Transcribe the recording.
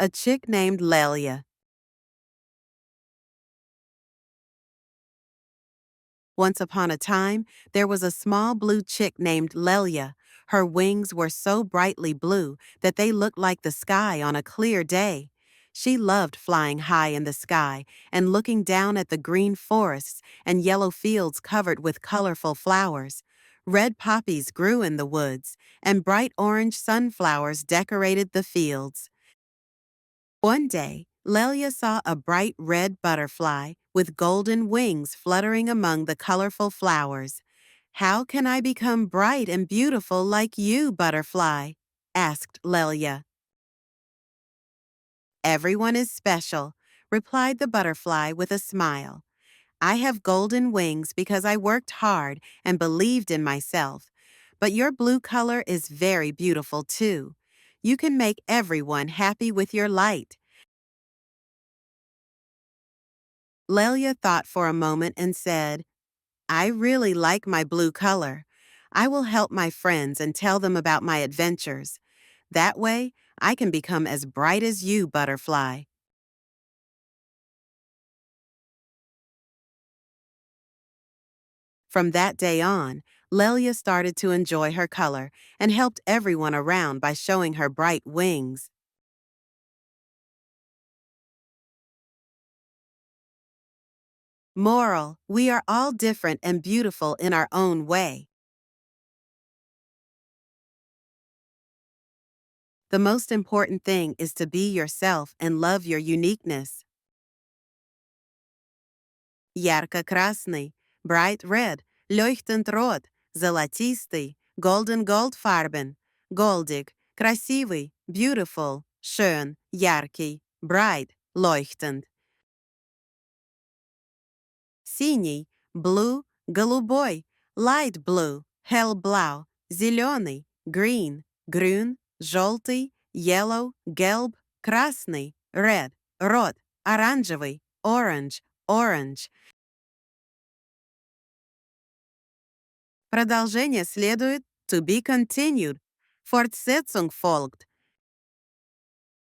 A chick named Lelya. Once upon a time, there was a small blue chick named Lelya. Her wings were so brightly blue that they looked like the sky on a clear day. She loved flying high in the sky and looking down at the green forests and yellow fields covered with colorful flowers. Red poppies grew in the woods, and bright orange sunflowers decorated the fields. One day, Lelia saw a bright red butterfly with golden wings fluttering among the colorful flowers. "How can I become bright and beautiful like you, butterfly?" asked Lelia. "Everyone is special," replied the butterfly with a smile. "I have golden wings because I worked hard and believed in myself. But your blue color is very beautiful too. You can make everyone happy with your light." Lelia thought for a moment and said, "I really like my blue color. I will help my friends and tell them about my adventures. That way, I can become as bright as you, butterfly." From that day on, Lelia started to enjoy her color and helped everyone around by showing her bright wings. Moral: we are all different and beautiful in our own way. The most important thing is to be yourself and love your uniqueness. Ярко-красный, bright red, leuchtend rot, золотистый, golden goldfarben, goldig, красивый, beautiful, schön, яркий, bright, leuchtend. Синий, blue, голубой, light blue, hellblau, зеленый, green, grün, желтый, yellow, gelb, красный, red, рот, оранжевый, orange, orange. Продолжение следует. To be continued. Fortsetzung folgt.